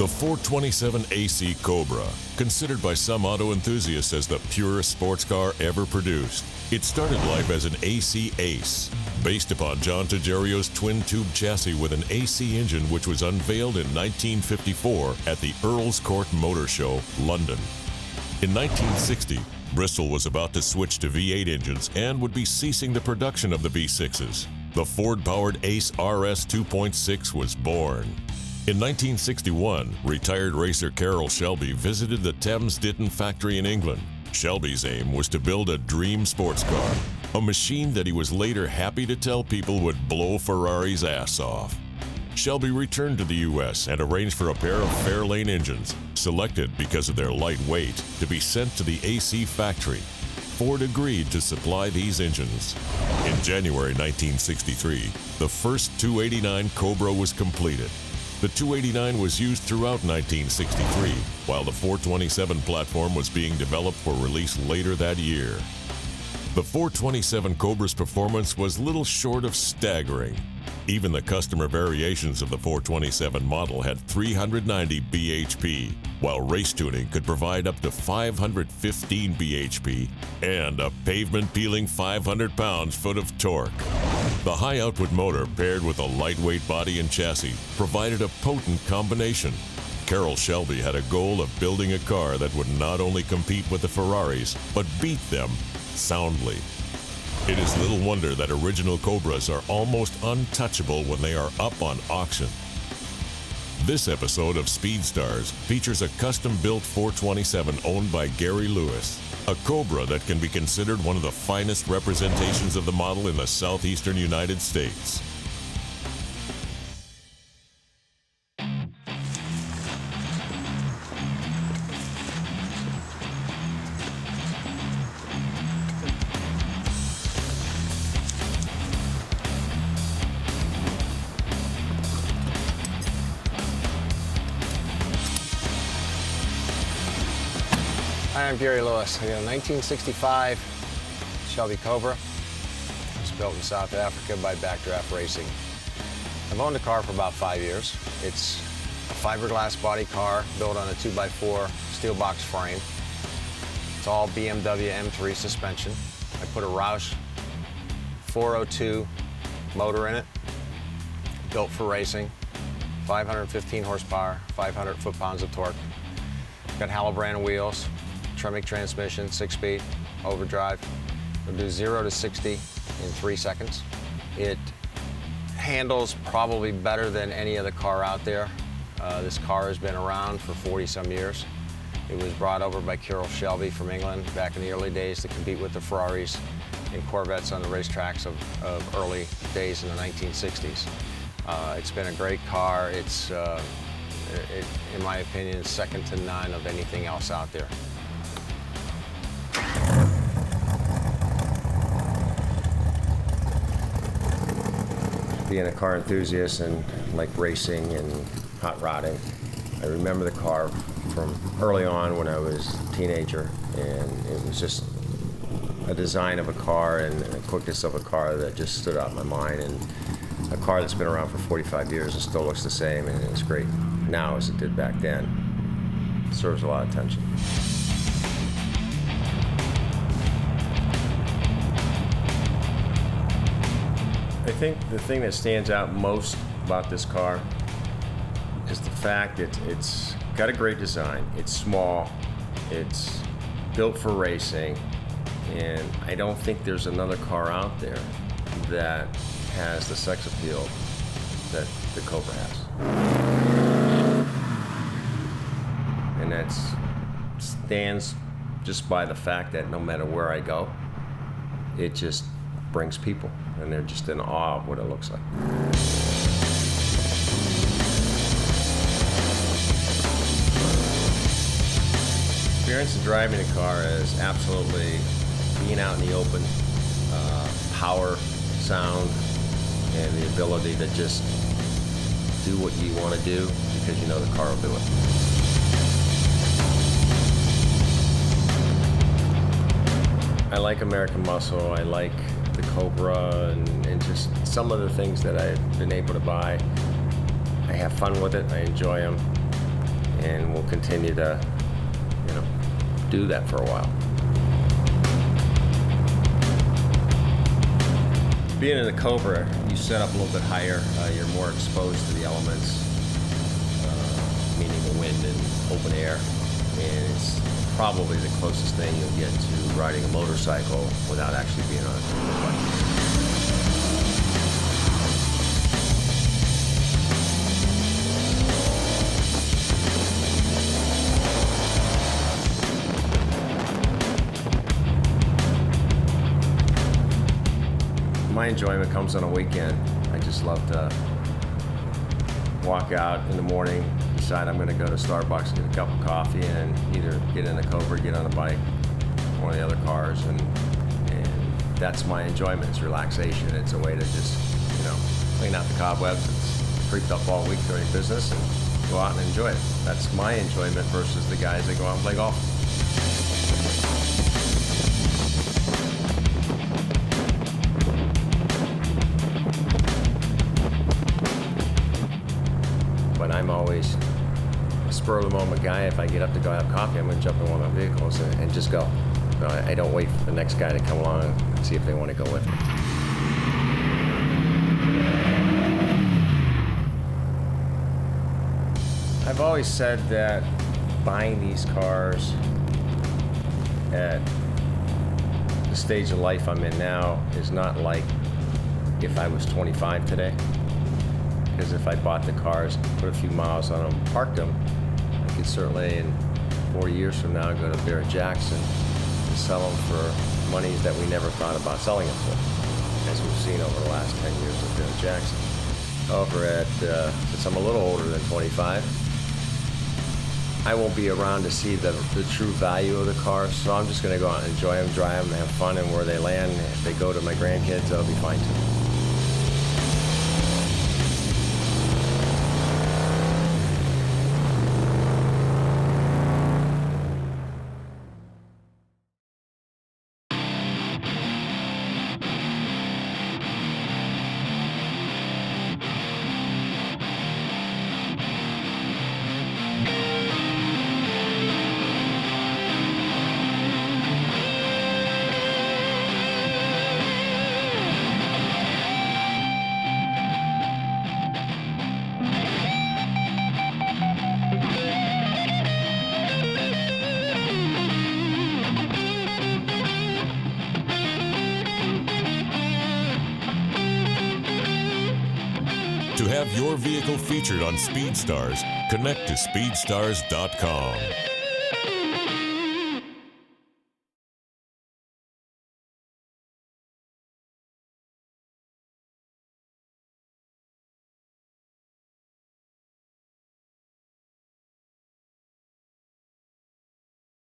The 427 AC Cobra, considered by some auto enthusiasts as the purest sports car ever produced. It started life as an AC Ace, based upon John Toggerio's twin-tube chassis with an AC engine, which was unveiled in 1954 at the Earl's Court Motor Show, London. In 1960, Bristol was about to switch to V8 engines and would be ceasing the production of the V6s. The Ford-powered Ace RS 2.6 was born. In 1961, retired racer Carroll Shelby visited the Thames Ditton factory in England. Shelby's aim was to build a dream sports car, a machine that he was later happy to tell people would blow Ferrari's ass off. Shelby returned to the U.S. and arranged for a pair of Fairlane engines, selected because of their light weight, to be sent to the AC factory. Ford agreed to supply these engines. In January 1963, the first 289 Cobra was completed. The 289 was used throughout 1963, while the 427 platform was being developed for release later that year. The 427 Cobra's performance was little short of staggering. Even the customer variations of the 427 model had 390 bhp, while race tuning could provide up to 515 bhp and a pavement-peeling 500 pounds-foot of torque. The high-output motor, paired with a lightweight body and chassis, provided a potent combination. Carroll Shelby had a goal of building a car that would not only compete with the Ferraris, but beat them soundly. It is little wonder that original Cobras are almost untouchable when they are up on auction. This episode of Speedstarz features a custom-built 427 owned by Gary Lewis, a Cobra that can be considered one of the finest representations of the model in the southeastern United States. Hi, I'm Gary Lewis. I got a 1965 Shelby Cobra. It was built in South Africa by Backdraft Racing. I've owned the car for about 5 years. It's a fiberglass body car built on a 2x4 steel box frame. It's all BMW M3 suspension. I put a Roush 402 motor in it, built for racing, 515 horsepower, 500 foot-pounds of torque. Got Hallobrand wheels, Tremec transmission, 6-speed, overdrive. It'll do 0 to 60 in 3 seconds. It handles probably better than any other car out there. This car has been around for 40-some years. It was brought over by Carroll Shelby from England back in the early days to compete with the Ferraris and Corvettes on the racetracks of early days in the 1960s. It's been a great car. It's, in my opinion, second to none of anything else out there. Being a car enthusiast and like racing and hot rodding, I remember the car from early on when I was a teenager, and it was just a design of a car and the quickness of a car that just stood out in my mind, and a car that's been around for 45 years and still looks the same, and it's great now as it did back then. It serves a lot of attention. I think the thing that stands out most about this car is the fact that it's got a great design. It's small, it's built for racing, and I don't think there's another car out there that has the sex appeal that the Cobra has. And that stands just by the fact that no matter where I go, it just brings people, and they're just in awe of what it looks like. Experience of driving a car is absolutely being out in the open, power, sound, and the ability to just do what you want to do because you know the car will do it. I like American Muscle. I like the Cobra and just some of the things that I've been able to buy. I have fun with it. I enjoy them. and we'll continue to, do that for a while. Being in the Cobra, you set up a little bit higher. You're more exposed to the elements, meaning the wind and open air. And it's probably the closest thing you'll get to riding a motorcycle without actually being on a tour bike. My enjoyment comes on a weekend. I just love to walk out in the morning, decide I'm going to go to Starbucks, get a cup of coffee, and either get in a Cobra, get on a bike, one of the other cars, and that's my enjoyment. It's relaxation. It's a way to just, clean out the cobwebs that's creeped up all week during business and go out and enjoy it. That's my enjoyment versus the guys that go out and play golf. But I'm always a spur of the moment guy. If I get up to go have coffee, I'm going to jump in one of my vehicles and just go. I don't wait for the next guy to come along and see if they want to go with me. I've always said that buying these cars at the stage of life I'm in now is not like if I was 25 today. Because if I bought the cars, put a few miles on them, parked them, I could certainly in 4 years from now go to Barrett Jackson and sell them for monies that we never thought about selling them for, as we've seen over the last 10 years with Barrett Jackson. However, since I'm a little older than 25, I won't be around to see the true value of the cars, so I'm just going to go out and enjoy them, drive them, have fun, and where they land, if they go to my grandkids, that'll be fine too. To have your vehicle featured on Speedstarz, connect to Speedstarz.com.